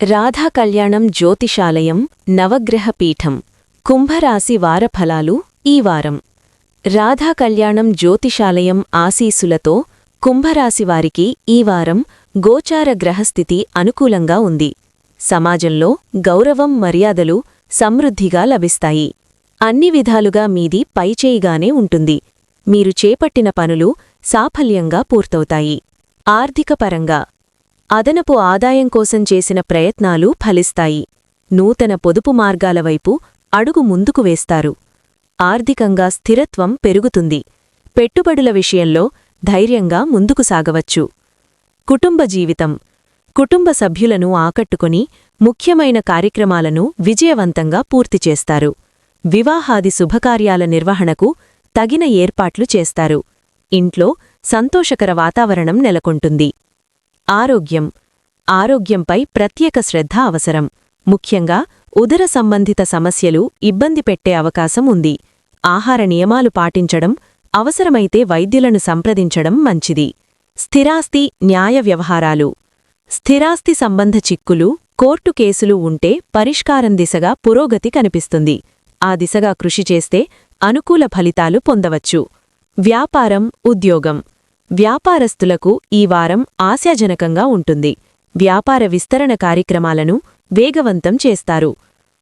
రాధా కళ్యాణం జ్యోతిషాలయం నవగ్రహ పీఠం కుంభరాశి వారఫలాలు ఈ వారం రాధా కళ్యాణం జ్యోతిషాలయం ఆశీస్సులతో కుంభరాశివారికి ఈ వారం గోచార గ్రహస్థితి అనుకూలంగా ఉంది. సమాజంలో గౌరవం మర్యాదలు సమృద్ధిగా లభిస్తాయి. అన్ని విధాలుగా మీది పైచేయిగానే ఉంటుంది. మీరు చేపట్టిన పనులు సాఫల్యంగా పూర్తవుతాయి. ఆర్థికపరంగా అదనపు ఆదాయం కోసం చేసిన ప్రయత్నాలు ఫలిస్తాయి. నూతన పొదుపు మార్గాల వైపు అడుగు ముందుకు వేస్తారు. ఆర్థికంగా స్థిరత్వం పెరుగుతుంది. పెట్టుబడుల విషయంలో ధైర్యంగా ముందుకు సాగవచ్చు. కుటుంబ జీవితం కుటుంబ సభ్యులను ఆకట్టుకుని ముఖ్యమైన కార్యక్రమాలను విజయవంతంగా పూర్తి చేస్తారు. వివాహాది శుభకార్యాల నిర్వహణకు తగిన ఏర్పాట్లు చేస్తారు. ఇంట్లో సంతోషకర వాతావరణం నెలకొంటుంది. ఆరోగ్యంపై ప్రత్యేక శ్రద్ధ అవసరం. ముఖ్యంగా ఉదర సంబంధిత సమస్యలు ఇబ్బంది పెట్టే అవకాశం ఉంది. ఆహార నియమాలు పాటించడం, అవసరమైతే వైద్యులను సంప్రదించడం మంచిది. స్థిరాస్తి న్యాయ వ్యవహారాలు స్థిరాస్తి సంబంధ చిక్కులు, కోర్టు కేసులు ఉంటే పరిష్కారం దిశగా పురోగతి కనిపిస్తుంది. ఆ దిశగా కృషి చేస్తే అనుకూల ఫలితాలు పొందవచ్చు. వ్యాపారం ఉద్యోగం వ్యాపారస్తులకు ఈ వారం ఆశాజనకంగా ఉంటుంది. వ్యాపార విస్తరణ కార్యక్రమాలను వేగవంతం చేస్తారు.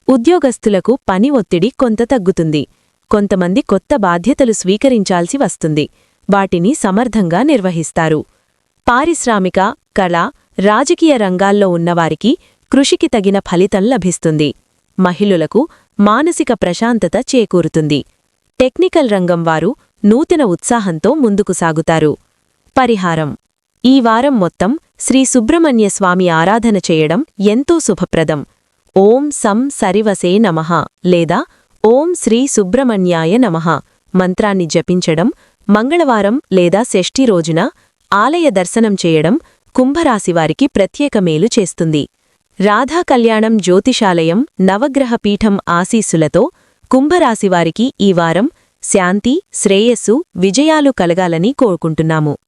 ఉద్యోగస్తులకు పని ఒత్తిడి కొంత తగ్గుతుంది. కొంతమంది కొత్త బాధ్యతలు స్వీకరించాల్సి వస్తుంది. వాటిని సమర్థంగా నిర్వహిస్తారు. పారిశ్రామిక, కళ, రాజకీయ రంగాల్లో ఉన్నవారికి కృషికి తగిన ఫలితం లభిస్తుంది. మహిళలకు మానసిక ప్రశాంతత చేకూరుతుంది. టెక్నికల్ రంగం వారు నూతన ఉత్సాహంతో ముందుకు సాగుతారు. పరిహారం ఈ వారం మొత్తం శ్రీ సుబ్రహ్మణ్య స్వామి ఆరాధన చేయడం ఎంతో శుభప్రదం. ఓం సం సరివసే నమః లేదా ఓం శ్రీ సుబ్రహ్మణ్యాయ నమః మంత్రాన్ని జపించడం, మంగళవారం లేదా షష్ఠి రోజున ఆలయ దర్శనం చేయడం కుంభరాశివారికి ప్రత్యేక మేలు చేస్తుంది. రాధా కళ్యాణం జ్యోతిషాలయం నవగ్రహ పీఠం ఆశీస్సులతో కుంభరాశివారికి ఈ వారం శాంతి, శ్రేయస్సు, విజయాలు కలగాలని కోరుకుంటున్నాము.